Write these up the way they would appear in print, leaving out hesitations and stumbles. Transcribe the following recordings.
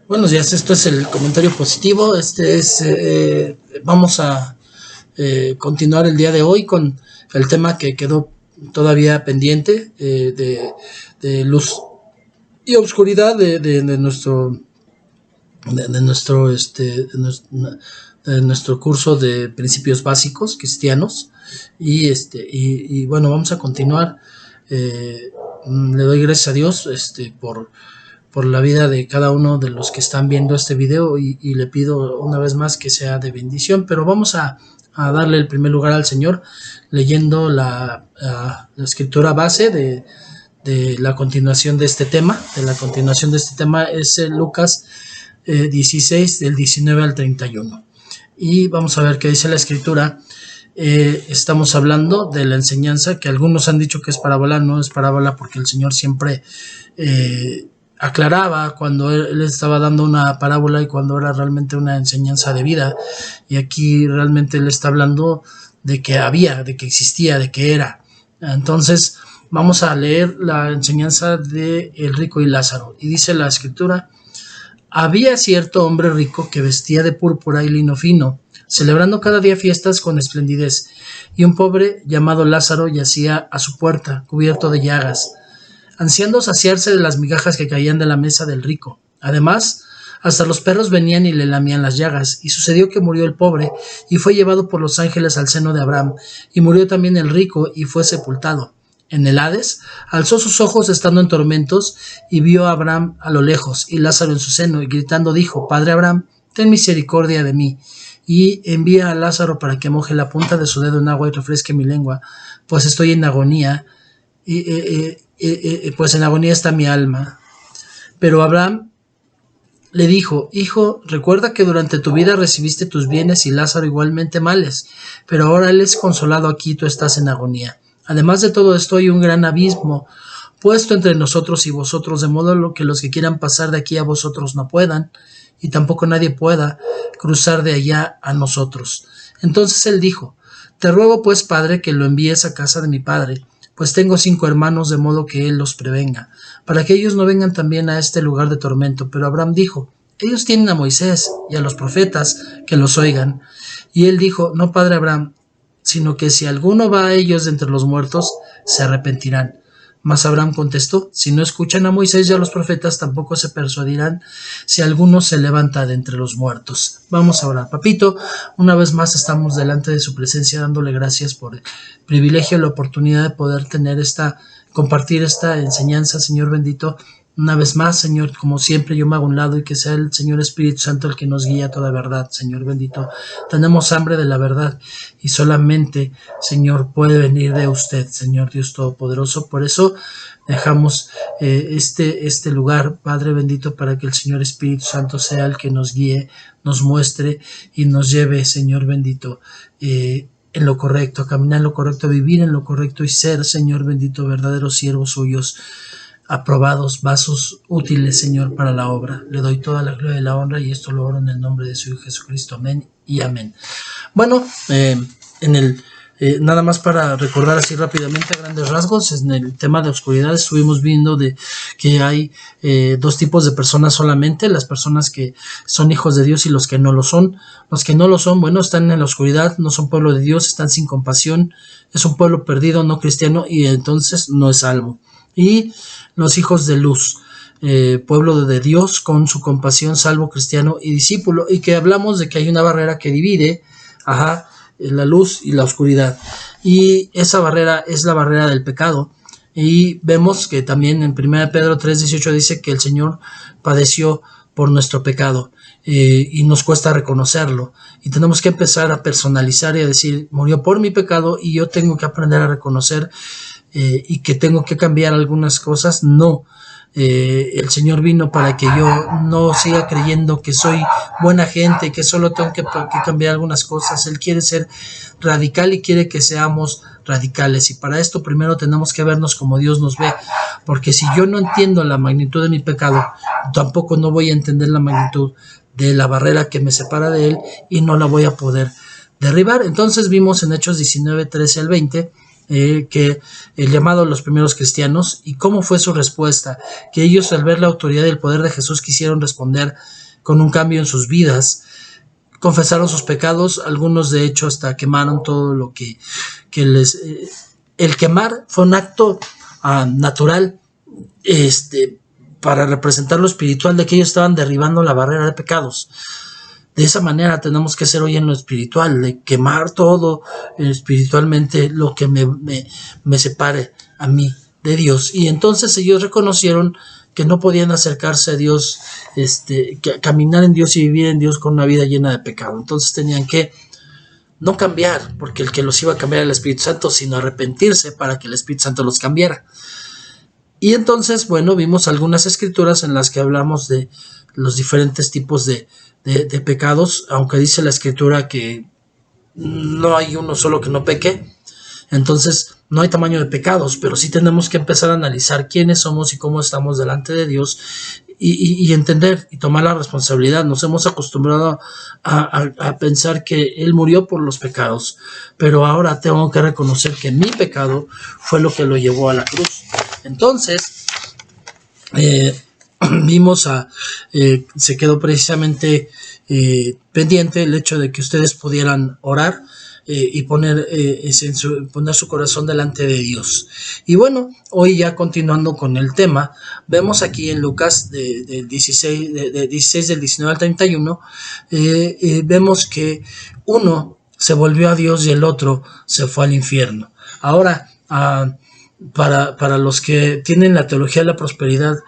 Buenos días, esto es el comentario positivo. Vamos a continuar el día de hoy con el tema que quedó todavía pendiente, de luz y oscuridad de nuestro curso de principios básicos cristianos. Y bueno, vamos a continuar. Le doy gracias a Dios por la vida de cada uno de los que están viendo este video, y le pido una vez más que sea de bendición. Pero vamos a darle el primer lugar al Señor leyendo la escritura base de la continuación de este tema. Es Lucas 16 del 19 al 31, y vamos a ver qué dice la escritura. Estamos hablando de la enseñanza que algunos han dicho que es parábola. No es parábola, porque el Señor siempre aclaraba cuando él estaba dando una parábola y cuando era realmente una enseñanza de vida. Y aquí realmente él está hablando de que había, de que existía, de que era. Entonces vamos a leer la enseñanza de el rico y Lázaro. Y dice la escritura: había cierto hombre rico que vestía de púrpura y lino fino, celebrando cada día fiestas con esplendidez, y un pobre llamado Lázaro yacía a su puerta, cubierto de llagas, ansiando saciarse de las migajas que caían de la mesa del rico. Además, hasta los perros venían y le lamían las llagas. Y sucedió que murió el pobre, y fue llevado por los ángeles al seno de Abraham, y murió también el rico, y fue sepultado. En el Hades alzó sus ojos estando en tormentos, y vio a Abraham a lo lejos, y Lázaro en su seno, y gritando dijo: Padre Abraham, ten misericordia de mí, y envía a Lázaro para que moje la punta de su dedo en agua y refresque mi lengua, pues estoy en agonía, pues en agonía está mi alma. Pero Abraham le dijo: Hijo, recuerda que durante tu vida recibiste tus bienes y Lázaro igualmente males, pero ahora él es consolado aquí, tú estás en agonía. Además de todo esto, hay un gran abismo puesto entre nosotros y vosotros, de modo que los que quieran pasar de aquí a vosotros no puedan, y tampoco nadie pueda cruzar de allá a nosotros. Entonces él dijo: Te ruego pues, Padre, que lo envíes a casa de mi padre, pues tengo 5 hermanos, de modo que él los prevenga, para que ellos no vengan también a este lugar de tormento. Pero Abraham dijo: Ellos tienen a Moisés y a los profetas, que los oigan. Y él dijo: No, Padre Abraham, sino que si alguno va a ellos de entre los muertos, se arrepentirán. Mas Abraham contestó: Si no escuchan a Moisés y a los profetas, tampoco se persuadirán si alguno se levanta de entre los muertos. Vamos a orar. Papito, una vez más estamos delante de su presencia, dándole gracias por el privilegio y la oportunidad de poder compartir esta enseñanza, Señor bendito. Una vez más, Señor, como siempre, yo me hago a un lado, y que sea el Señor Espíritu Santo el que nos guíe a toda verdad, Señor bendito. Tenemos hambre de la verdad, y solamente, Señor, puede venir de usted, Señor Dios Todopoderoso. Por eso dejamos este lugar, Padre bendito, para que el Señor Espíritu Santo sea el que nos guíe, nos muestre y nos lleve, Señor bendito, en lo correcto, a caminar en lo correcto, a vivir en lo correcto y ser, Señor bendito, verdaderos siervos suyos, aprobados, vasos útiles, Señor, para la obra. Le doy toda la gloria y la honra, y esto lo oro en el nombre de su Hijo Jesucristo. Amén y amén. Bueno, nada más para recordar así rápidamente a grandes rasgos, en el tema de oscuridad estuvimos viendo de que hay 2 tipos de personas solamente: las personas que son hijos de Dios y los que no lo son. Los que no lo son, bueno, están en la oscuridad, no son pueblo de Dios, están sin compasión, es un pueblo perdido, no cristiano, y entonces no es salvo. Y los hijos de luz, pueblo de Dios con su compasión, salvo, cristiano y discípulo, y que hablamos de que hay una barrera que divide la luz y la oscuridad, y esa barrera es la barrera del pecado. Y vemos que también en 1 Pedro 3:18 dice que el Señor padeció por nuestro pecado, y nos cuesta reconocerlo, y tenemos que empezar a personalizar y a decir: murió por mi pecado, y yo tengo que aprender a reconocer y que tengo que cambiar algunas cosas. No, el Señor vino para que yo no siga creyendo que soy buena gente, que solo tengo que cambiar algunas cosas. Él quiere ser radical y quiere que seamos radicales, y para esto primero tenemos que vernos como Dios nos ve, porque si yo no entiendo la magnitud de mi pecado, tampoco no voy a entender la magnitud de la barrera que me separa de Él, y no la voy a poder derribar. Entonces vimos en Hechos 19:13 al 20 que el llamado de los primeros cristianos y cómo fue su respuesta, que ellos al ver la autoridad y el poder de Jesús quisieron responder con un cambio en sus vidas, confesaron sus pecados, algunos de hecho hasta quemaron todo lo que les... el quemar fue un acto natural, para representar lo espiritual de que ellos estaban derribando la barrera de pecados. De esa manera tenemos que ser hoy en lo espiritual, de quemar todo espiritualmente lo que me separe a mí de Dios. Y entonces ellos reconocieron que no podían acercarse a Dios, caminar en Dios y vivir en Dios con una vida llena de pecado. Entonces tenían que no cambiar, porque el que los iba a cambiar era el Espíritu Santo, sino arrepentirse para que el Espíritu Santo los cambiara. Y entonces, bueno, vimos algunas escrituras en las que hablamos de los diferentes tipos de pecados, aunque dice la escritura que no hay uno solo que no peque. Entonces no hay tamaño de pecados, pero sí tenemos que empezar a analizar quiénes somos y cómo estamos delante de Dios y entender y tomar la responsabilidad. Nos hemos acostumbrado a pensar que Él murió por los pecados, pero ahora tengo que reconocer que mi pecado fue lo que lo llevó a la cruz. Entonces vimos se quedó precisamente pendiente el hecho de que ustedes pudieran orar y poner su corazón delante de Dios. Y bueno, hoy ya continuando con el tema, vemos aquí en Lucas del 16 del 19 al 31, vemos que uno se volvió a Dios y el otro se fue al infierno. Ahora, para los que tienen la teología de la prosperidad,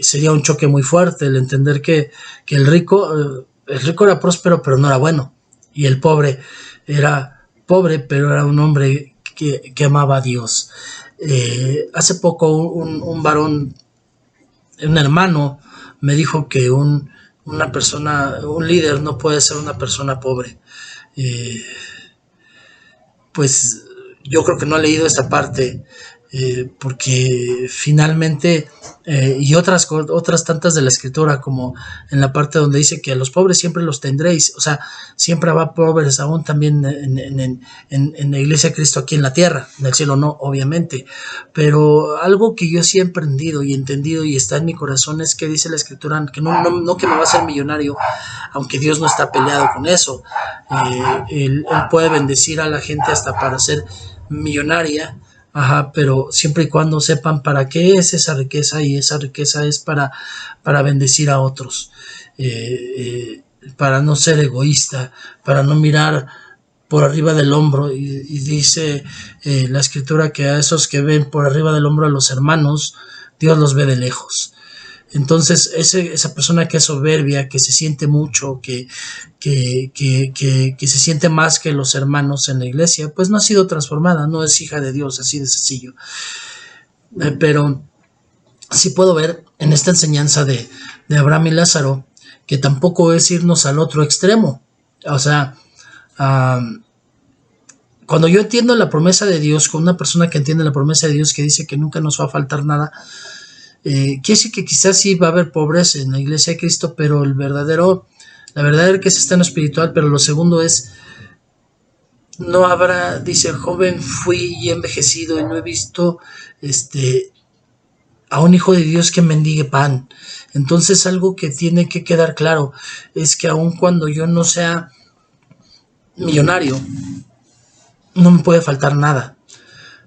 sería un choque muy fuerte el entender que el rico era próspero pero no era bueno, y el pobre era pobre pero era un hombre que amaba a Dios. Hace poco un varón, un hermano, me dijo que un líder no puede ser una persona pobre. Pues yo creo que no ha leído esta parte, porque finalmente, y otras tantas de la escritura, como en la parte donde dice que a los pobres siempre los tendréis, o sea, siempre habrá pobres aún también en la iglesia de Cristo aquí en la tierra, en el cielo no, obviamente, pero algo que yo sí he aprendido y entendido y está en mi corazón es que dice la escritura que no que me va a hacer millonario, aunque Dios no está peleado con eso. Él puede bendecir a la gente hasta para ser millonaria, pero siempre y cuando sepan para qué es esa riqueza, y esa riqueza es para bendecir a otros, para no ser egoísta, para no mirar por arriba del hombro, y dice la escritura que a esos que ven por arriba del hombro a los hermanos, Dios los ve de lejos. Entonces esa persona que es soberbia, que se siente mucho, que se siente más que los hermanos en la iglesia, pues no ha sido transformada, no es hija de Dios, así de sencillo. Pero sí puedo ver en esta enseñanza de Abraham y Lázaro que tampoco es irnos al otro extremo. O sea, cuando yo entiendo la promesa de Dios, con una persona que entiende la promesa de Dios, que dice que nunca nos va a faltar nada, quiere decir que quizás sí va a haber pobreza en la iglesia de Cristo, pero la verdadera riqueza está en lo espiritual. Pero lo segundo es, no habrá, dice el joven, fui y envejecido y no he visto a un hijo de Dios que mendigue pan. Entonces algo que tiene que quedar claro es que aun cuando yo no sea millonario, no me puede faltar nada.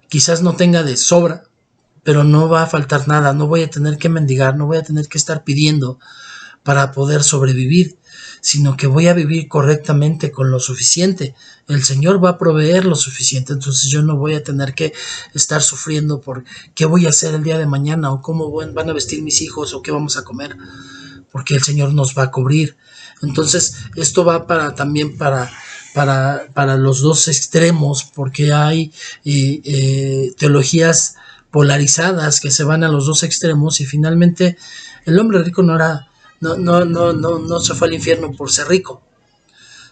Quizás no tenga de sobra, pero no va a faltar nada, no voy a tener que mendigar, no voy a tener que estar pidiendo para poder sobrevivir, sino que voy a vivir correctamente con lo suficiente. El Señor va a proveer lo suficiente, entonces yo no voy a tener que estar sufriendo por qué voy a hacer el día de mañana, o cómo van a vestir mis hijos, o qué vamos a comer, porque el Señor nos va a cubrir. Entonces esto va también para los dos extremos, porque hay teologías polarizadas que se van a los dos extremos, y finalmente el hombre rico no se fue al infierno por ser rico,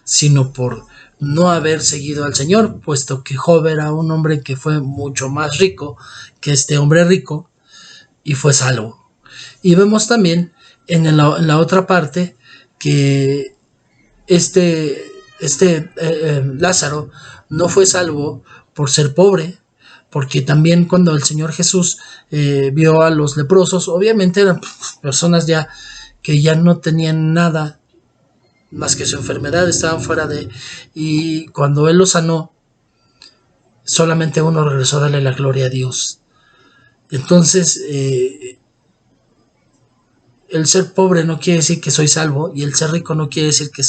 sino por no haber seguido al Señor, puesto que Job era un hombre que fue mucho más rico que este hombre rico y fue salvo. Y vemos también en la otra parte que Lázaro no fue salvo por ser pobre, porque también cuando el Señor Jesús vio a los leprosos, obviamente eran personas ya que ya no tenían nada más que su enfermedad, estaban fuera de, y cuando Él los sanó, solamente uno regresó a darle la gloria a Dios. Entonces, el ser pobre no quiere decir que soy salvo, y el ser rico no quiere decir que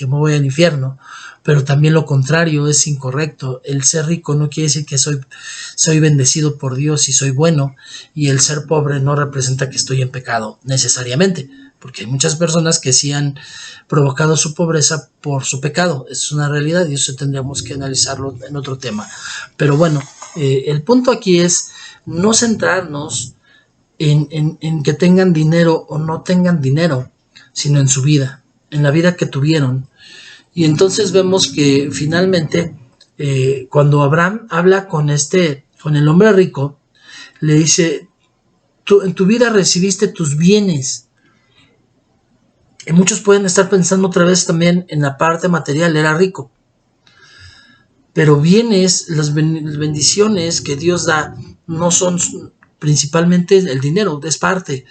me voy al infierno, pero también lo contrario es incorrecto. El ser rico no quiere decir que soy bendecido por Dios y soy bueno, y el ser pobre no representa que estoy en pecado necesariamente, porque hay muchas personas que sí han provocado su pobreza por su pecado. Es una realidad y eso tendríamos que analizarlo en otro tema. Pero bueno, el punto aquí es no centrarnos en que tengan dinero o no tengan dinero, sino en su vida, en la vida que tuvieron. Y entonces vemos que finalmente, cuando Abraham habla con el hombre rico, le dice, en tu vida recibiste tus bienes. Y muchos pueden estar pensando otra vez también en la parte material, era rico. Pero bienes, las bendiciones que Dios da, no son principalmente el dinero, es parte.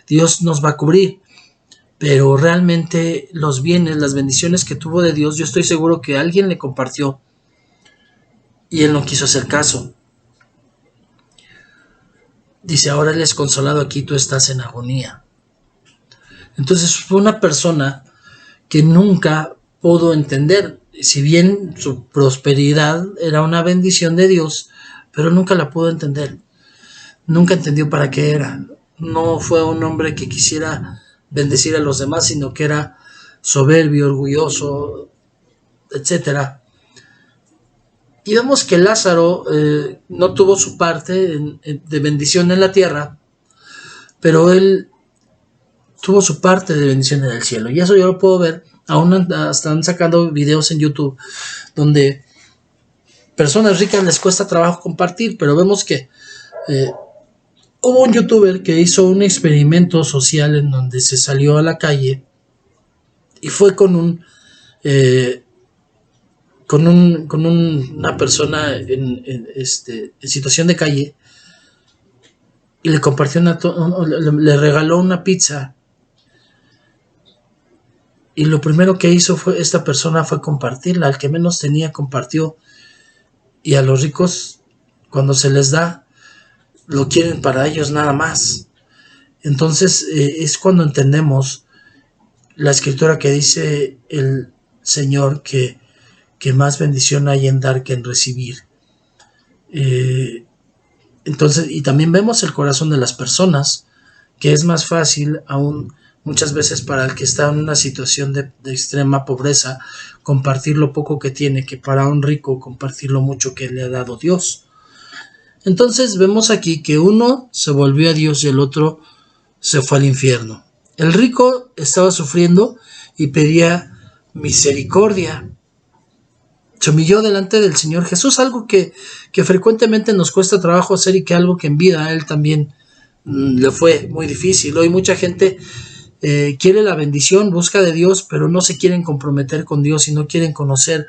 Dios nos va a cubrir. Pero realmente los bienes, las bendiciones que tuvo de Dios, yo estoy seguro que alguien le compartió y él no quiso hacer caso. Dice, ahora él es consolado, aquí tú estás en agonía. Entonces fue una persona que nunca pudo entender, si bien su prosperidad era una bendición de Dios, pero nunca la pudo entender. Nunca entendió para qué era. No fue un hombre que quisiera bendecir a los demás, sino que era soberbio, orgulloso, etc. Y vemos que Lázaro no tuvo su parte de bendición en la tierra, pero él tuvo su parte de bendición en el cielo. Y eso yo lo puedo ver. Aún están sacando videos en YouTube donde personas ricas les cuesta trabajo compartir, pero vemos que hubo un youtuber que hizo un experimento social en donde se salió a la calle y fue con una persona en situación de calle y le compartió le regaló una pizza, y lo primero que hizo esta persona fue compartirla. Al que menos tenía compartió, y a los ricos cuando se les da lo quieren para ellos nada más. Entonces es cuando entendemos la escritura que dice el Señor que más bendición hay en dar que en recibir. Entonces, y también vemos el corazón de las personas, que es más fácil aún muchas veces para el que está en una situación de extrema pobreza compartir lo poco que tiene, que para un rico compartir lo mucho que le ha dado Dios. Entonces vemos aquí que uno se volvió a Dios y el otro se fue al infierno. El rico estaba sufriendo y pedía misericordia. Se humilló delante del Señor Jesús, algo que frecuentemente nos cuesta trabajo hacer y que algo que en vida a él también le fue muy difícil. Hoy mucha gente quiere la bendición, busca de Dios, pero no se quieren comprometer con Dios y no quieren conocer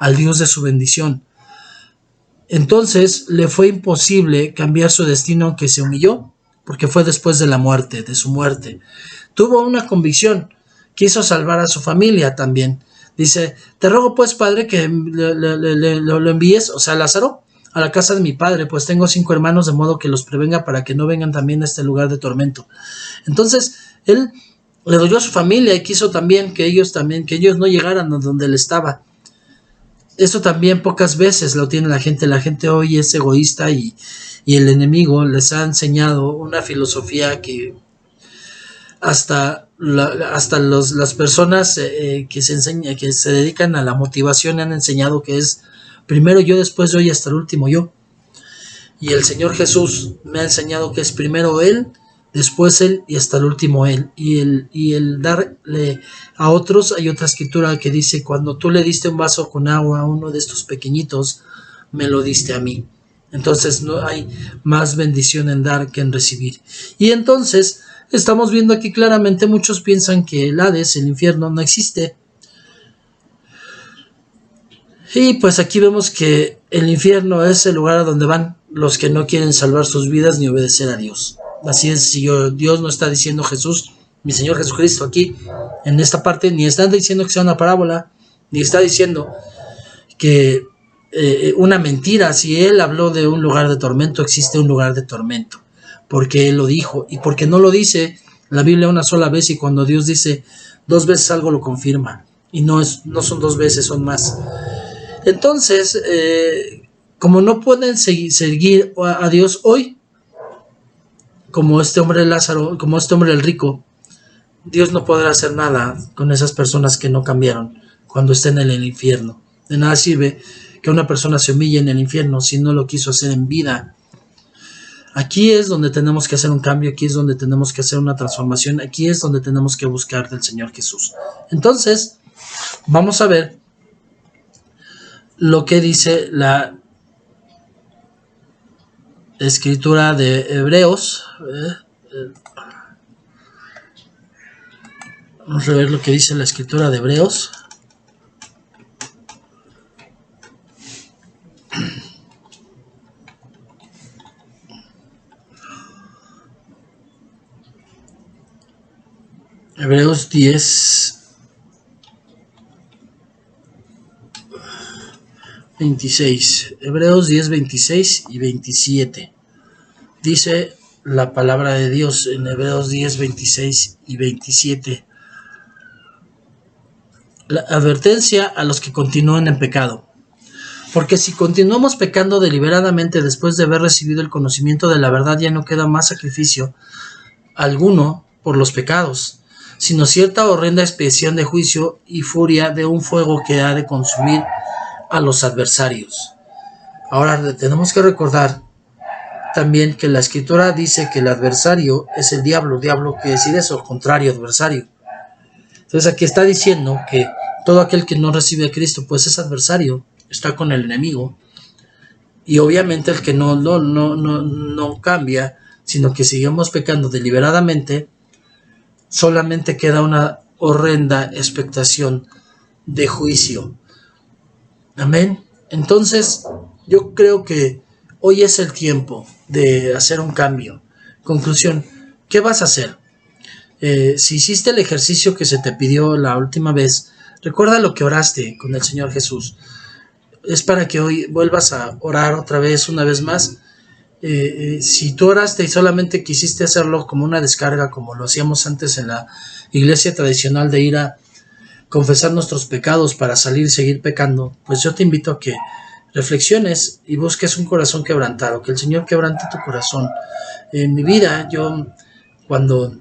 al Dios de su bendición. Entonces le fue imposible cambiar su destino, aunque se humilló, porque fue después de la muerte, de su muerte. Tuvo una convicción, quiso salvar a su familia también. Dice, te ruego pues, Padre, que lo envíes, o sea, Lázaro, a la casa de mi padre, pues tengo 5 hermanos, de modo que los prevenga para que no vengan también a este lugar de tormento. Entonces, él le dolió a su familia y quiso también que ellos no llegaran a donde él estaba. Esto también pocas veces lo tiene la gente. La gente hoy es egoísta y el enemigo les ha enseñado una filosofía que hasta las personas que se dedican a la motivación han enseñado que es primero yo, después yo y hasta el último yo. Y el Señor Jesús me ha enseñado que es primero Él, después Él y hasta el último Él. Y el darle a otros, hay otra escritura que dice, cuando tú le diste un vaso con agua a uno de estos pequeñitos, me lo diste a mí. Entonces no hay más bendición en dar que en recibir. Y entonces estamos viendo aquí claramente, muchos piensan que el Hades, el infierno, no existe. Y pues aquí vemos que el infierno es el lugar a donde van los que no quieren salvar sus vidas ni obedecer a Dios. Así es, si Dios no está diciendo Jesús, mi Señor Jesucristo aquí, en esta parte, ni está diciendo que sea una parábola, ni está diciendo que una mentira. Si Él habló de un lugar de tormento, existe un lugar de tormento, porque Él lo dijo, y porque no lo dice la Biblia una sola vez, y cuando Dios dice 2 veces algo lo confirma, y no son 2 veces, son más. Entonces, como no pueden seguir a Dios hoy, como este hombre Lázaro, como este hombre el rico, Dios no podrá hacer nada con esas personas que no cambiaron cuando estén en el infierno. De nada sirve que una persona se humille en el infierno si no lo quiso hacer en vida. Aquí es donde tenemos que hacer un cambio, aquí es donde tenemos que hacer una transformación, aquí es donde tenemos que buscar del Señor Jesús. Entonces, vamos a ver lo que dice la escritura de Hebreos. Vamos a ver lo que dice la escritura de Hebreos. Hebreos 10, 26. Hebreos 10, 26 y 27. Dice la palabra de Dios en Hebreos 10, 26 y 27. La advertencia a los que continúan en pecado. Porque si continuamos pecando deliberadamente después de haber recibido el conocimiento de la verdad, ya no queda más sacrificio alguno por los pecados, sino cierta horrenda expiación de juicio y furia de un fuego que ha de consumir a los adversarios. Ahora tenemos que recordar también que la escritura dice que el adversario es el diablo. Diablo quiere decir eso, contrario, adversario. Entonces aquí está diciendo que todo aquel que no recibe a Cristo pues es adversario, está con el enemigo. Y obviamente el que no cambia, sino que seguimos pecando deliberadamente, solamente queda una horrenda expectación de juicio. Amén. Entonces, yo creo que hoy es el tiempo de hacer un cambio. Conclusión, ¿qué vas a hacer? Si hiciste el ejercicio que se te pidió la última vez, recuerda lo que oraste con el Señor Jesús. Es para que hoy vuelvas a orar otra vez, una vez más. Si tú oraste y solamente quisiste hacerlo como una descarga, como lo hacíamos antes en la iglesia tradicional, de ir a confesar nuestros pecados para salir y seguir pecando, pues yo te invito a que reflexiones y busques un corazón quebrantado, que el Señor quebrante tu corazón. En mi vida, yo cuando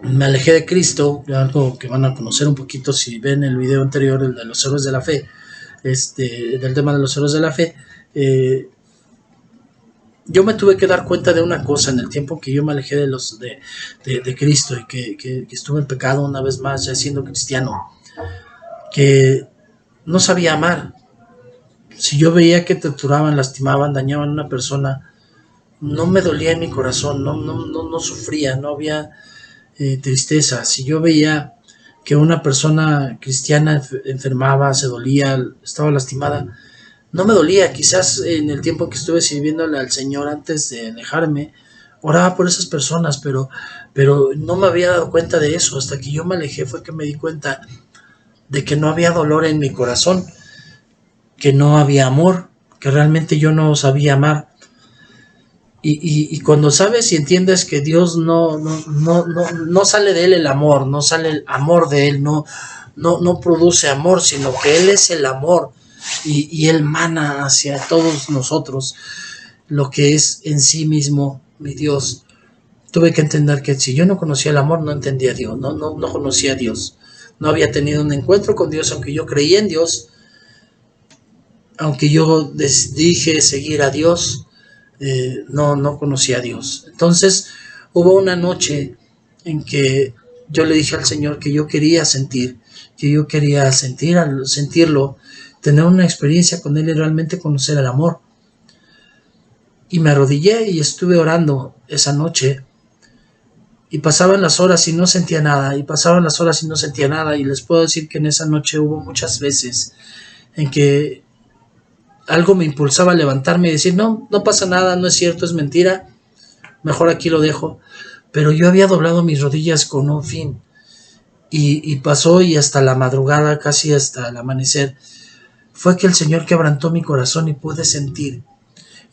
me alejé de Cristo, algo que van a conocer un poquito si ven el video anterior, el de los héroes de la fe, del tema de los héroes de la fe, yo me tuve que dar cuenta de una cosa en el tiempo que yo me alejé de Cristo y que estuve en pecado una vez más, ya siendo cristiano, que no sabía amar. Si yo veía que torturaban, lastimaban, dañaban a una persona, no me dolía en mi corazón, no sufría, no había tristeza. Si yo veía que una persona cristiana enfermaba, se dolía, estaba lastimada, no me dolía. Quizás en el tiempo que estuve sirviéndole al Señor antes de alejarme, oraba por esas personas, pero no me había dado cuenta de eso. Hasta que yo me alejé fue que me di cuenta de que no había dolor en mi corazón, que no había amor, que realmente yo no sabía amar. Y cuando sabes y entiendes que Dios no sale de Él el amor, no sale el amor de Él, no produce amor, sino que Él es el amor, y Él mana hacia todos nosotros lo que es en sí mismo mi Dios. Tuve que entender que si yo no conocía el amor, no entendía a Dios, no conocía a Dios, no había tenido un encuentro con Dios, aunque yo creía en Dios, aunque yo dije seguir a Dios, no conocía a Dios. Entonces hubo una noche en que yo le dije al Señor que yo quería sentir, al sentirlo, tener una experiencia con Él y realmente conocer el amor. Y me arrodillé y estuve orando esa noche, y pasaban las horas y no sentía nada, y les puedo decir que en esa noche hubo muchas veces en que algo me impulsaba a levantarme y decir, no, no pasa nada, no es cierto, es mentira, mejor aquí lo dejo. Pero yo había doblado mis rodillas con un fin. Y pasó, y hasta la madrugada, casi hasta el amanecer, fue que el Señor quebrantó mi corazón y pude sentir.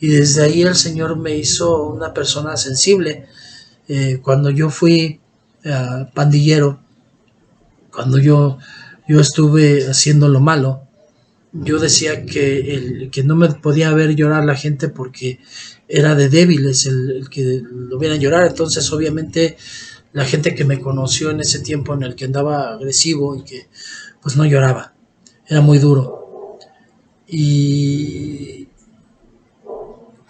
Y desde ahí el Señor me hizo una persona sensible. Cuando yo fui pandillero, cuando yo estuve haciendo lo malo, yo decía que no me podía ver llorar la gente porque era de débiles el que lo vieran llorar. Entonces obviamente la gente que me conoció en ese tiempo en el que andaba agresivo y que pues no lloraba, era muy duro. Y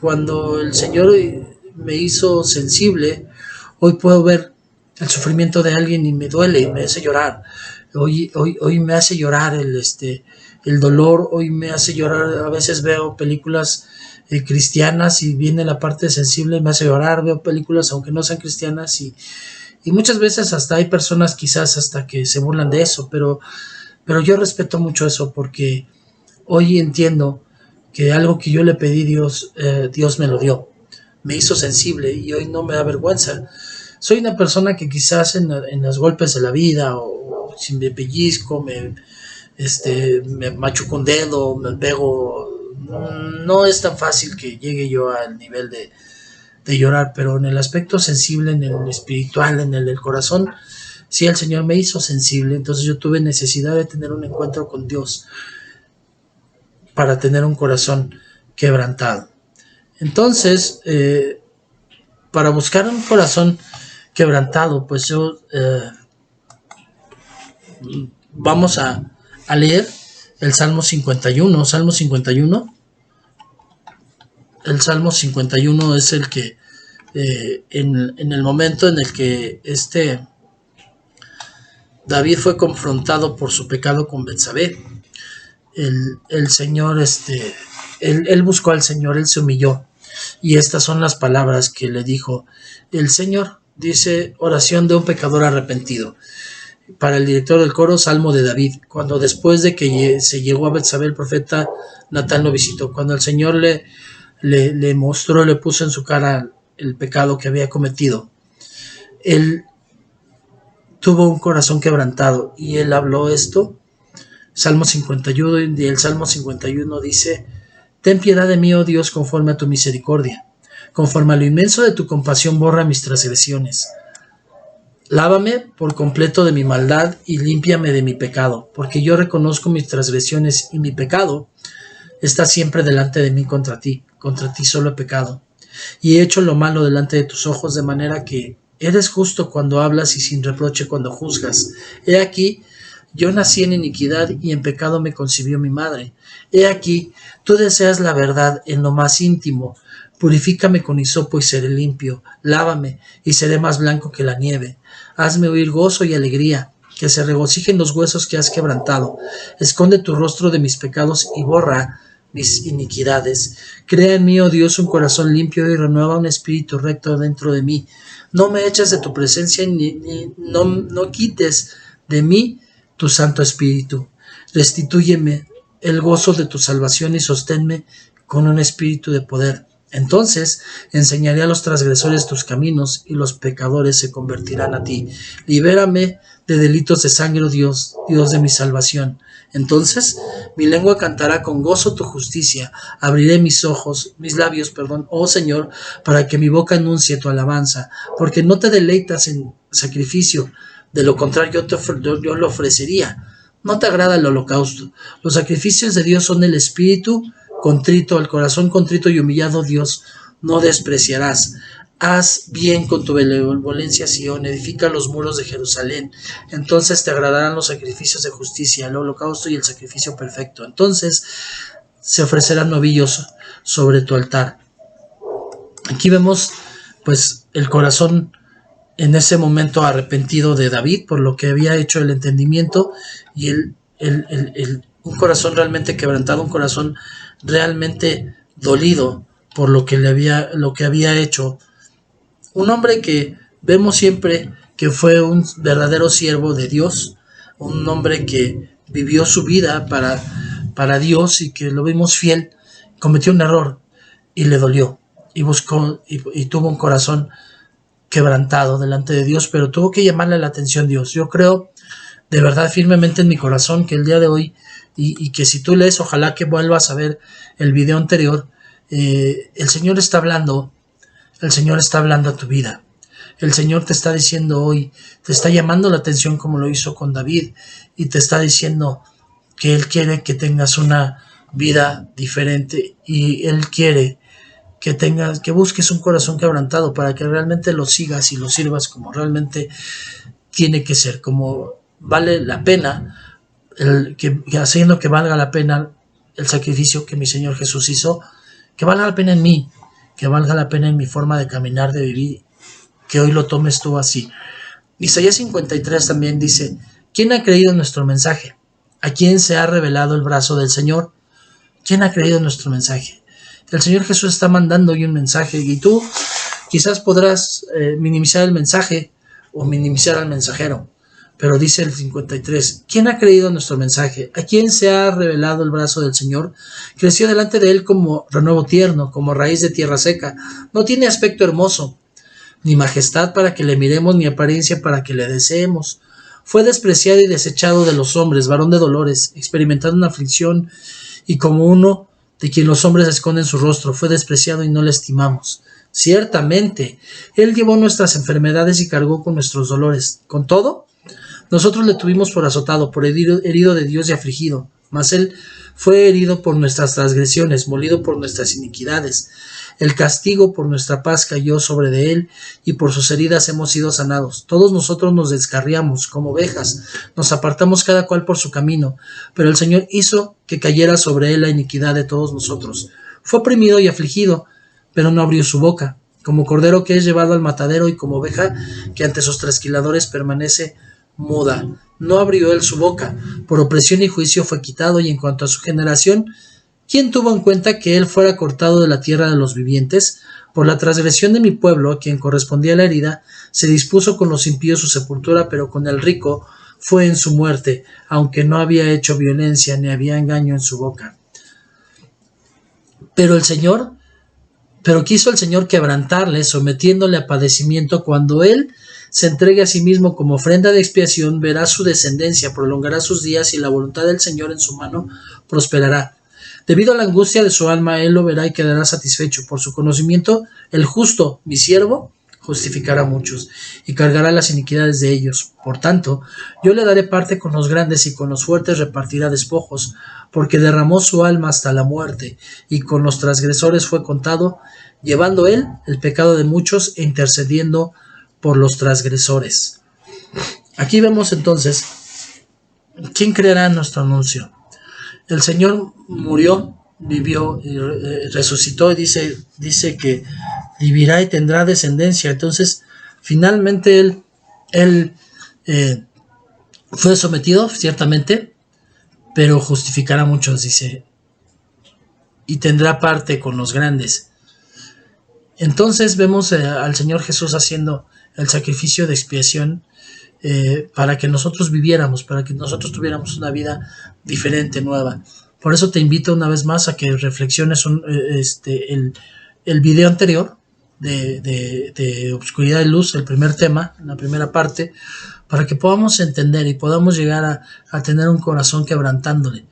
cuando el Señor me hizo sensible, hoy puedo ver el sufrimiento de alguien y me duele y me hace llorar. Hoy me hace llorar el dolor, hoy me hace llorar. A veces veo películas cristianas y viene la parte sensible y me hace llorar. Veo películas aunque no sean cristianas y muchas veces hasta hay personas quizás hasta que se burlan de eso, pero yo respeto mucho eso porque hoy entiendo que algo que yo le pedí a Dios, Dios me lo dio. Me hizo sensible y hoy no me da vergüenza. Soy una persona que quizás en los golpes de la vida o si me pellizco, me machuco un dedo, me pego, no es tan fácil que llegue yo al nivel de llorar, pero en el aspecto sensible, en el espiritual, en el del corazón, sí, el Señor me hizo sensible. Entonces yo tuve necesidad de tener un encuentro con Dios para tener un corazón quebrantado. Entonces, para buscar un corazón quebrantado, pues yo vamos a leer el Salmo 51. Salmo 51. El Salmo 51 es el que en el momento en el que David fue confrontado por su pecado con Betsabé, el Señor, él buscó al Señor, él se humilló, y estas son las palabras que le dijo el Señor. Dice: oración de un pecador arrepentido. Para el director del coro, Salmo de David. Cuando después de que se llegó a Betsabé, el profeta Natán lo visitó. Cuando el Señor le mostró, le puso en su cara el pecado que había cometido, él tuvo un corazón quebrantado y él habló esto. Salmo 51, y el Salmo 51 dice: ten piedad de mí, oh Dios, conforme a tu misericordia, conforme a lo inmenso de tu compasión, borra mis transgresiones. Lávame por completo de mi maldad y límpiame de mi pecado, porque yo reconozco mis transgresiones y mi pecado está siempre delante de mí. Contra ti solo he pecado, y he hecho lo malo delante de tus ojos, de manera que eres justo cuando hablas y sin reproche cuando juzgas. He aquí, yo nací en iniquidad y en pecado me concibió mi madre. He aquí, tú deseas la verdad en lo más íntimo. Purifícame con hisopo y seré limpio. Lávame y seré más blanco que la nieve. Hazme oír gozo y alegría, que se regocijen los huesos que has quebrantado. Esconde tu rostro de mis pecados y borra mis iniquidades. Crea en mí, oh Dios, un corazón limpio y renueva un espíritu recto dentro de mí. No me eches de tu presencia no quites de mí tu Santo Espíritu. Restitúyeme el gozo de tu salvación y sosténme con un espíritu de poder. Entonces enseñaré a los transgresores tus caminos y los pecadores se convertirán a ti. Libérame de delitos de sangre, oh Dios, Dios de mi salvación. Entonces mi lengua cantará con gozo tu justicia. Abriré mis labios, oh Señor, para que mi boca anuncie tu alabanza, porque no te deleitas en sacrificio. De lo contrario, yo lo ofrecería. No te agrada el holocausto. Los sacrificios de Dios son el espíritu contrito, el corazón contrito y humillado, Dios, no despreciarás. Haz bien con tu benevolencia, Sión, edifica los muros de Jerusalén. Entonces te agradarán los sacrificios de justicia, el holocausto y el sacrificio perfecto. Entonces se ofrecerán novillos sobre tu altar. Aquí vemos, pues, el corazón en ese momento arrepentido de David por lo que había hecho, el entendimiento y un corazón realmente quebrantado, un corazón realmente dolido por lo que había hecho. Un hombre que vemos siempre que fue un verdadero siervo de Dios, un hombre que vivió su vida para Dios y que lo vimos fiel, cometió un error y le dolió y buscó y tuvo un corazón quebrantado delante de Dios, pero tuvo que llamarle la atención Dios. Yo creo de verdad firmemente en mi corazón que el día de hoy, y que si tú lees, ojalá que vuelvas a ver el video anterior, el Señor está hablando a tu vida. El Señor te está diciendo hoy, te está llamando la atención como lo hizo con David, y te está diciendo que Él quiere que tengas una vida diferente, y Él quiere que busques un corazón quebrantado para que realmente lo sigas y lo sirvas como realmente tiene que ser, como vale la pena, haciendo que valga la pena el sacrificio que mi Señor Jesús hizo, que valga la pena en mí, que valga la pena en mi forma de caminar, de vivir, que hoy lo tomes tú así. Isaías 53 también dice: ¿quién ha creído nuestro mensaje? ¿A quién se ha revelado el brazo del Señor? ¿Quién ha creído nuestro mensaje? El Señor Jesús está mandando hoy un mensaje, y tú quizás podrás minimizar el mensaje o minimizar al mensajero, pero dice el 53: ¿quién ha creído nuestro mensaje? ¿A quién se ha revelado el brazo del Señor? Creció delante de él como renuevo tierno, como raíz de tierra seca. No tiene aspecto hermoso, ni majestad para que le miremos, ni apariencia para que le deseemos. Fue despreciado y desechado de los hombres, varón de dolores, experimentando una aflicción, y como uno de quien los hombres esconden su rostro, fue despreciado y no le estimamos. Ciertamente, Él llevó nuestras enfermedades y cargó con nuestros dolores. Con todo, nosotros le tuvimos por azotado, por herido de Dios y afligido. Mas Él fue herido por nuestras transgresiones, molido por nuestras iniquidades. El castigo por nuestra paz cayó sobre de Él, y por sus heridas hemos sido sanados. Todos nosotros nos descarriamos como ovejas, nos apartamos cada cual por su camino, pero el Señor hizo que cayera sobre Él la iniquidad de todos nosotros. Fue oprimido y afligido, pero no abrió su boca. Como cordero que es llevado al matadero, y como oveja que ante sus trasquiladores permanece muda, no abrió él su boca. Por opresión y juicio fue quitado. Y en cuanto a su generación, ¿quién tuvo en cuenta que él fuera cortado de la tierra de los vivientes? Por la transgresión de mi pueblo, a quien correspondía la herida, se dispuso con los impíos su sepultura, pero con el rico fue en su muerte, aunque no había hecho violencia, ni había engaño en su boca. Pero quiso el Señor quebrantarle, sometiéndole a padecimiento. Cuando él se entregue a sí mismo como ofrenda de expiación, verá su descendencia, prolongará sus días, y la voluntad del Señor en su mano prosperará. Debido a la angustia de su alma, él lo verá y quedará satisfecho. Por su conocimiento, el justo, mi siervo, justificará a muchos, y cargará las iniquidades de ellos. Por tanto, yo le daré parte con los grandes, y con los fuertes repartirá despojos, porque derramó su alma hasta la muerte, y con los transgresores fue contado, llevando él el pecado de muchos e intercediendo por los transgresores. Aquí vemos entonces, ¿quién creerá en nuestro anuncio? El Señor murió, vivió y resucitó, y dice que vivirá y tendrá descendencia. Entonces, finalmente él fue sometido, ciertamente, pero justificará a muchos, dice, y tendrá parte con los grandes. Entonces vemos al Señor Jesús haciendo el sacrificio de expiación para que nosotros viviéramos, para que nosotros tuviéramos una vida diferente, nueva. Por eso te invito una vez más a que reflexiones el video anterior de Obscuridad y Luz, el primer tema, la primera parte, para que podamos entender y podamos llegar a tener un corazón quebrantándole,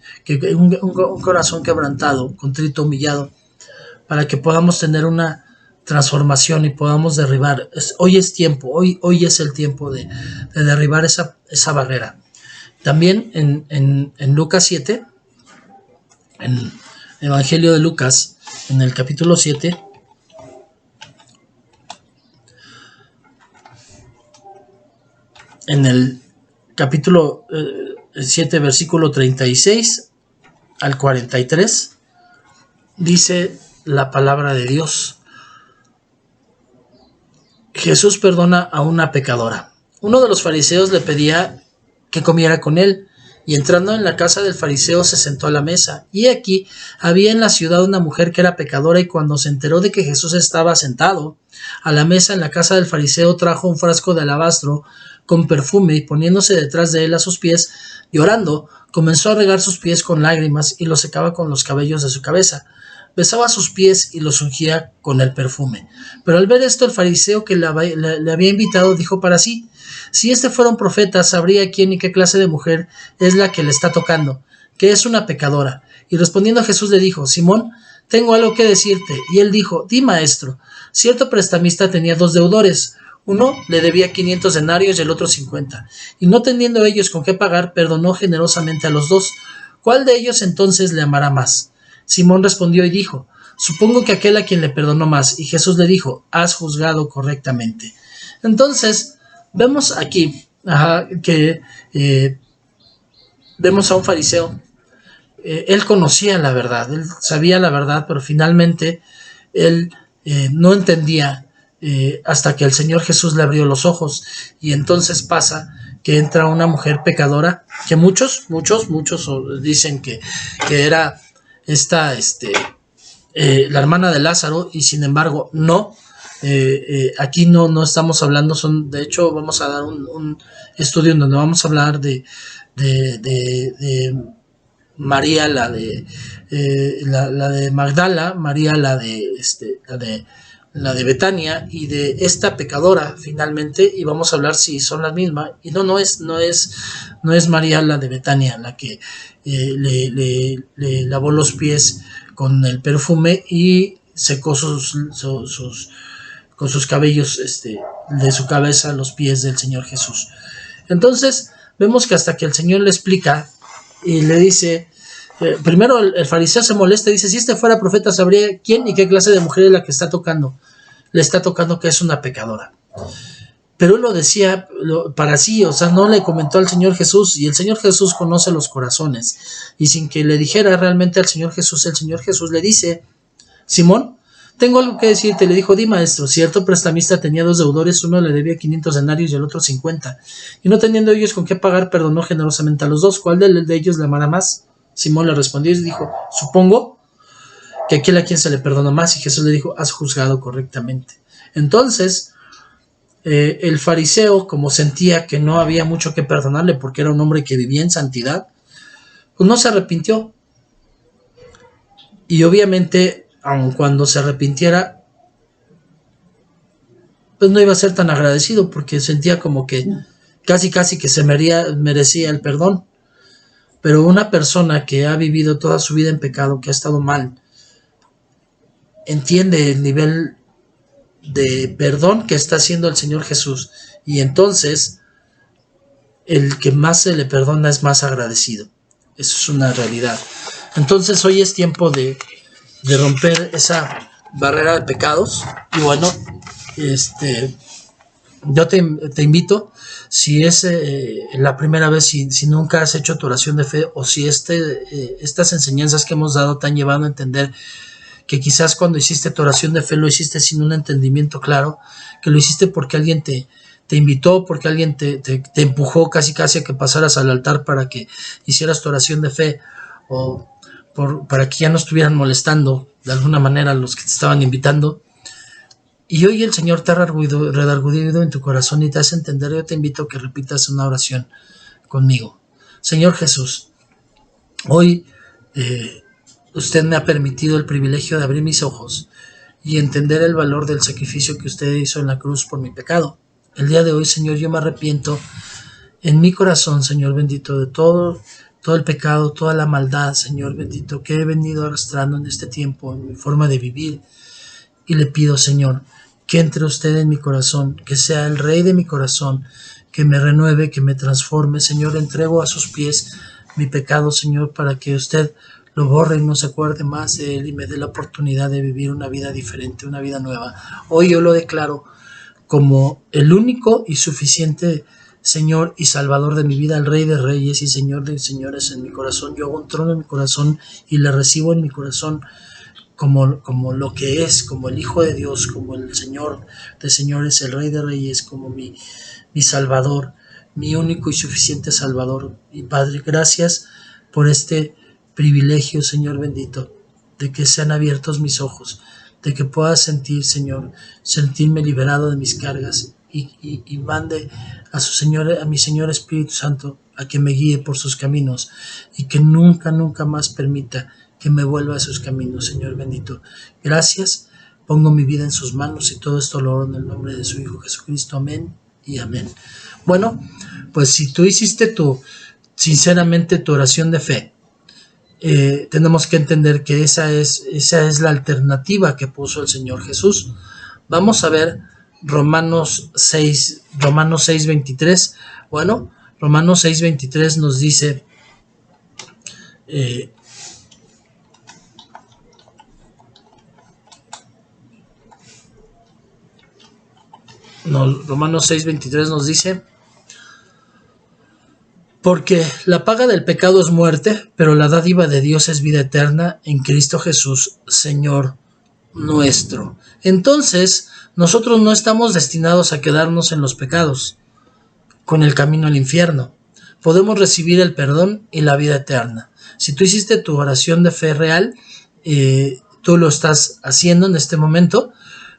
un corazón quebrantado, contrito, humillado, para que podamos tener una transformación y podamos derribar. Hoy es tiempo, hoy es el tiempo de derribar esa barrera. También en Lucas 7, en el Evangelio de Lucas, en el capítulo 7, en el capítulo 7, versículo 36 al 43, dice la palabra de Dios: Jesús perdona a una pecadora. Uno de los fariseos le pedía que comiera con él, y entrando en la casa del fariseo se sentó a la mesa. Y aquí había en la ciudad una mujer que era pecadora, y cuando se enteró de que Jesús estaba sentado a la mesa en la casa del fariseo, trajo un frasco de alabastro con perfume y poniéndose detrás de él a sus pies, llorando, comenzó a regar sus pies con lágrimas y los secaba con los cabellos de su cabeza. Besaba sus pies y los ungía con el perfume. Pero al ver esto, el fariseo que le había invitado dijo para sí: si este fuera un profeta, sabría quién y qué clase de mujer es la que le está tocando, que es una pecadora. Y respondiendo a Jesús le dijo: Simón, tengo algo que decirte. Y él dijo: di, maestro. Cierto prestamista tenía 2 deudores. Uno le debía 500 denarios y el otro 50. Y no teniendo ellos con qué pagar, perdonó generosamente a los 2. ¿Cuál de ellos entonces le amará más? Simón respondió y dijo: supongo que aquel a quien le perdonó más. Y Jesús le dijo: has juzgado correctamente. Entonces, vemos aquí que vemos a un fariseo. Él conocía la verdad, él sabía la verdad, pero finalmente él no entendía hasta que el Señor Jesús le abrió los ojos. Y entonces pasa que entra una mujer pecadora, que muchos dicen que era esta la hermana de Lázaro, y sin embargo no. Aquí no estamos hablando, de hecho vamos a dar un estudio en donde vamos a hablar de María, la de Magdala, María, la de Betania, y de esta pecadora finalmente, y vamos a hablar si son las mismas. Y no es María, la de Betania, la que le lavó los pies con el perfume y secó con sus cabellos de su cabeza los pies del Señor Jesús. Entonces vemos que hasta que el Señor le explica y le dice, primero el fariseo se molesta y dice: si este fuera profeta, sabría quién y qué clase de mujer es la que está tocando. Le está tocando, que es una pecadora. Pero él lo decía para sí, o sea, no le comentó al Señor Jesús, y el Señor Jesús conoce los corazones. Y sin que le dijera realmente al Señor Jesús, el Señor Jesús le dice: Simón, tengo algo que decirte. Le dijo: di, maestro. Cierto prestamista tenía 2 deudores, uno le debía 500 denarios y el otro 50. Y no teniendo ellos con qué pagar, perdonó generosamente a los 2. ¿Cuál de ellos le amará más? Simón le respondió y dijo: supongo que aquel a quien se le perdonó más. Y Jesús le dijo: has juzgado correctamente. Entonces, el fariseo, como sentía que no había mucho que perdonarle porque era un hombre que vivía en santidad, pues no se arrepintió. Y obviamente, aun cuando se arrepintiera, pues no iba a ser tan agradecido, porque sentía como que casi que se merecía el perdón. Pero una persona que ha vivido toda su vida en pecado, que ha estado mal, entiende el nivel de perdón que está haciendo el Señor Jesús, y entonces el que más se le perdona es más agradecido. Eso es una realidad. Entonces hoy es tiempo de romper esa barrera de pecados. Y bueno, yo te invito, si es la primera vez, si nunca has hecho tu oración de fe, o si estas enseñanzas que hemos dado te han llevado a entender que quizás cuando hiciste tu oración de fe lo hiciste sin un entendimiento claro, que lo hiciste porque alguien te invitó, porque alguien te empujó casi a que pasaras al altar para que hicieras tu oración de fe, o para que ya no estuvieran molestando de alguna manera los que te estaban invitando. Y hoy el Señor te ha redarguido en tu corazón y te hace entender. Yo te invito a que repitas una oración conmigo. Señor Jesús, hoy usted me ha permitido el privilegio de abrir mis ojos y entender el valor del sacrificio que usted hizo en la cruz por mi pecado. El día de hoy, Señor, yo me arrepiento en mi corazón, Señor bendito, de todo el pecado, toda la maldad, Señor bendito, que he venido arrastrando en este tiempo, en mi forma de vivir. Y le pido, Señor, que entre usted en mi corazón, que sea el Rey de mi corazón, que me renueve, que me transforme. Señor, entrego a sus pies mi pecado, Señor, para que usted lo borre y no se acuerde más de él y me dé la oportunidad de vivir una vida diferente, una vida nueva. Hoy yo lo declaro como el único y suficiente Señor y Salvador de mi vida, el Rey de Reyes y Señor de Señores en mi corazón. Yo hago un trono en mi corazón y le recibo en mi corazón como lo que es, como el Hijo de Dios, como el Señor de Señores, el Rey de Reyes, como mi Salvador, mi único y suficiente Salvador. Y Padre, gracias por este privilegio, Señor bendito, de que sean abiertos mis ojos, de que pueda sentir, Señor, sentirme liberado de mis cargas y mande a mi Señor Espíritu Santo a que me guíe por sus caminos y que nunca, nunca más permita que me vuelva a sus caminos, Señor bendito. Gracias, pongo mi vida en sus manos y todo esto lo oro en el nombre de su Hijo Jesucristo. Amén y amén. Bueno, pues si tú hiciste sinceramente tu oración de fe, tenemos que entender que esa es la alternativa que puso el Señor Jesús. Vamos a ver Romanos 6:23. Bueno, Romanos 6:23 nos dice, Romanos 6:23 nos dice: porque la paga del pecado es muerte, pero la dádiva de Dios es vida eterna en Cristo Jesús, Señor nuestro. Entonces, nosotros no estamos destinados a quedarnos en los pecados, con el camino al infierno. Podemos recibir el perdón y la vida eterna. Si tú hiciste tu oración de fe real, tú lo estás haciendo en este momento,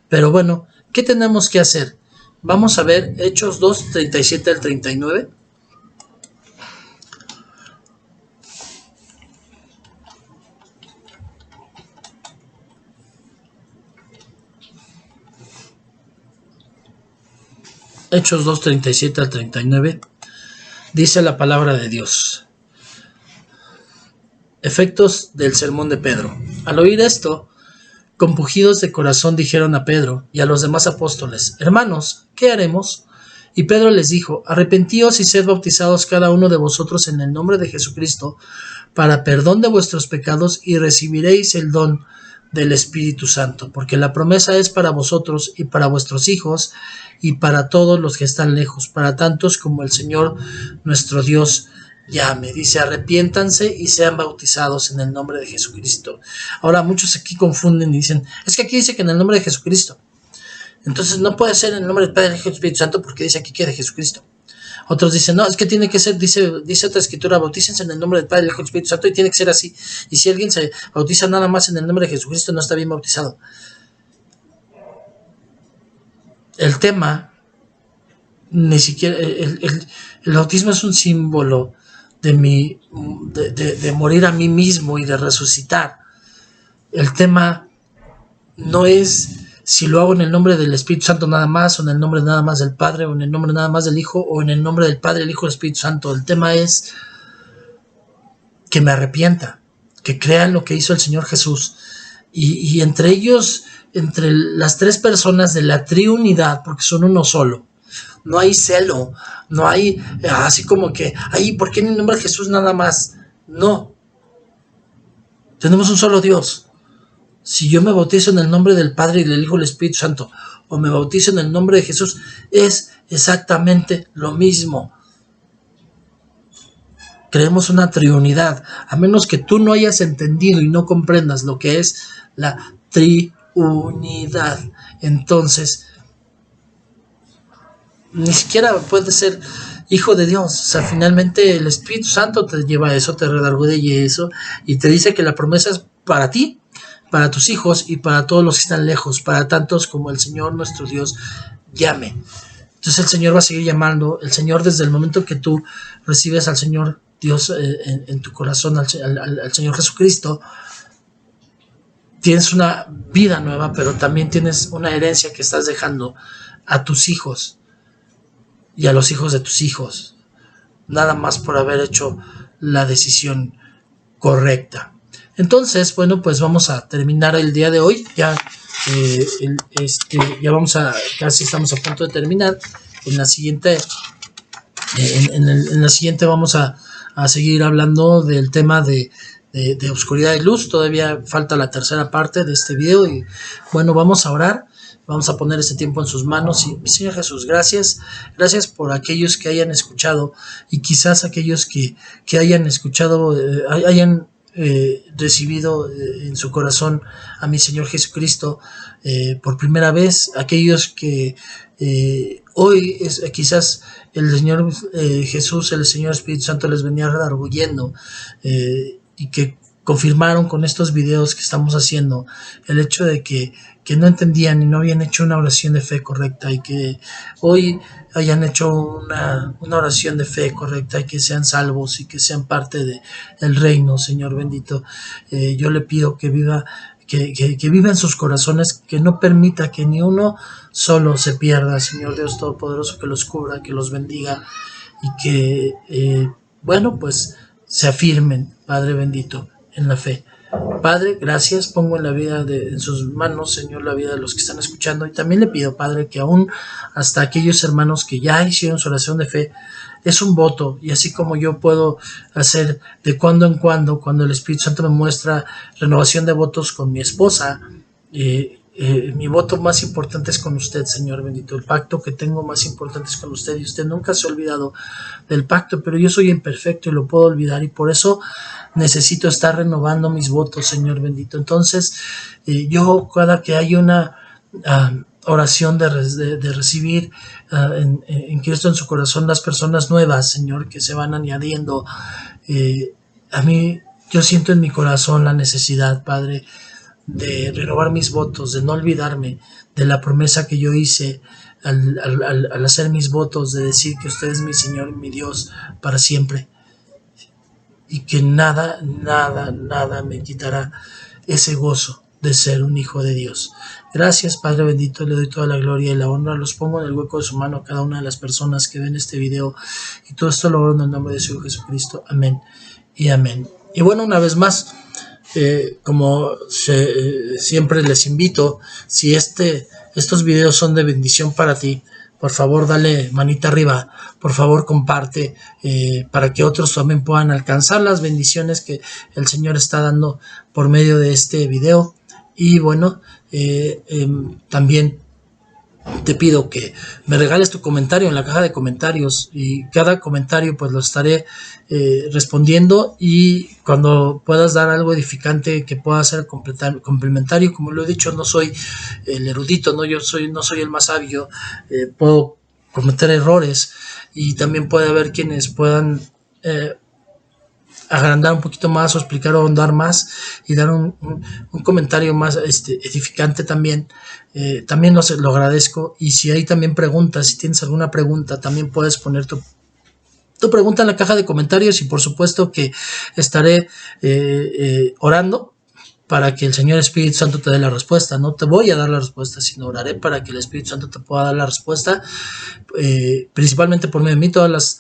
pero bueno, ¿qué tenemos que hacer? Vamos a ver Hechos 2, 37 al 39. Hechos 2, 37 al 39, dice la palabra de Dios. Efectos del sermón de Pedro. Al oír esto, compungidos de corazón dijeron a Pedro y a los demás apóstoles: hermanos, ¿qué haremos? Y Pedro les dijo: arrepentíos y sed bautizados cada uno de vosotros en el nombre de Jesucristo para perdón de vuestros pecados y recibiréis el don del Espíritu Santo, porque la promesa es para vosotros y para vuestros hijos y para todos los que están lejos, para tantos como el Señor nuestro Dios llame. Dice: arrepiéntanse y sean bautizados en el nombre de Jesucristo. Ahora muchos aquí confunden y dicen: es que aquí dice que en el nombre de Jesucristo, entonces no puede ser en el nombre del Padre, del Hijo y del Espíritu Santo, porque dice aquí que de Jesucristo. Otros dicen: no, es que tiene que ser, dice otra escritura, bautícense en el nombre del Padre, del Hijo y del Espíritu Santo, y tiene que ser así. Y si alguien se bautiza nada más en el nombre de Jesucristo, no está bien bautizado. El tema, ni siquiera, el bautismo es un símbolo de morir a mí mismo y de resucitar. El tema no es si lo hago en el nombre del Espíritu Santo nada más, o en el nombre nada más del Padre, o en el nombre nada más del Hijo, o en el nombre del Padre, el Hijo y el Espíritu Santo. El tema es que me arrepienta, que crea en lo que hizo el Señor Jesús. Y entre ellos, entre las tres personas de la triunidad, porque son uno solo, no hay celo, no hay así como que, ay, ¿por qué en el nombre de Jesús nada más? No, tenemos un solo Dios. Si yo me bautizo en el nombre del Padre y del Hijo y del Espíritu Santo, o me bautizo en el nombre de Jesús, es exactamente lo mismo. Creemos una triunidad, a menos que tú no hayas entendido y no comprendas lo que es la triunidad. Entonces, ni siquiera puedes ser hijo de Dios. O sea, finalmente el Espíritu Santo te lleva a eso, te redarguye eso, y te dice que la promesa es para ti, para tus hijos y para todos los que están lejos, para tantos como el Señor nuestro Dios llame. Entonces el Señor va a seguir llamando. El Señor, desde el momento que tú recibes al Señor Dios en tu corazón, al Señor Jesucristo, tienes una vida nueva, pero también tienes una herencia que estás dejando a tus hijos y a los hijos de tus hijos, nada más por haber hecho la decisión correcta. Entonces, bueno, pues vamos a terminar el día de hoy. Ya casi estamos a punto de terminar. En la siguiente vamos a seguir hablando del tema de oscuridad y luz. Todavía falta la tercera parte de este video y bueno, vamos a orar. Vamos a poner este tiempo en sus manos. Y Señor Jesús, gracias por aquellos que hayan escuchado, y quizás aquellos que hayan escuchado, hayan recibido en su corazón a mi Señor Jesucristo por primera vez. Aquellos que hoy quizás el Señor Jesús, el Señor Espíritu Santo les venía redarguyendo y que confirmaron con estos videos que estamos haciendo el hecho de que no entendían y no habían hecho una oración de fe correcta, y que hoy hayan hecho una oración de fe correcta y que sean salvos y que sean parte del reino, Señor bendito. Yo le pido que viva en sus corazones, que no permita que ni uno solo se pierda, Señor Dios Todopoderoso, que los cubra, que los bendiga y que, pues se afirmen, Padre bendito, en la fe. Padre, gracias, pongo en sus manos, Señor, la vida de los que están escuchando, y también le pido, Padre, que aún hasta aquellos hermanos que ya hicieron su oración de fe, es un voto, y así como yo puedo hacer de cuando en cuando el Espíritu Santo me muestra renovación de votos con mi esposa, mi voto más importante es con usted, Señor bendito. El pacto que tengo más importante es con usted, y usted nunca se ha olvidado del pacto, pero yo soy imperfecto y lo puedo olvidar, y por eso necesito estar renovando mis votos, Señor bendito. Entonces, yo cada que hay una oración de recibir en Cristo en su corazón las personas nuevas, Señor, que se van añadiendo, a mí, yo siento en mi corazón la necesidad, Padre, de renovar mis votos, de no olvidarme de la promesa que yo hice al hacer mis votos, de decir que usted es mi Señor y mi Dios para siempre, y que nada me quitará ese gozo de ser un hijo de Dios. Gracias, Padre bendito, le doy toda la gloria y la honra, los pongo en el hueco de su mano a cada una de las personas que ven este video, y todo esto lo oro en el nombre de su Hijo Jesucristo. Amén y amén. Y bueno, una vez más, siempre les invito, si estos videos son de bendición para ti, por favor dale manita arriba, por favor comparte, para que otros también puedan alcanzar las bendiciones que el Señor está dando por medio de este video. Y bueno, también te pido que me regales tu comentario en la caja de comentarios, y cada comentario pues lo estaré respondiendo, y cuando puedas dar algo edificante que pueda ser complementario, como lo he dicho, no soy el erudito, no soy el más sabio, puedo cometer errores, y también puede haber quienes puedan agrandar un poquito más o explicar o ahondar más y dar un comentario más edificante también. También lo agradezco, y si hay también preguntas, si tienes alguna pregunta, también puedes poner tu pregunta en la caja de comentarios, y por supuesto que estaré orando para que el Señor Espíritu Santo te dé la respuesta. No te voy a dar la respuesta, sino oraré para que el Espíritu Santo te pueda dar la respuesta, principalmente por medio de mí. Todas las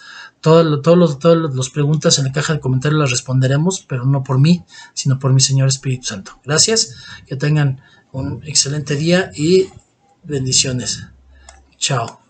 preguntas en la caja de comentarios las responderemos, pero no por mí, sino por mi Señor Espíritu Santo. Gracias, que tengan un excelente día y bendiciones. Chao.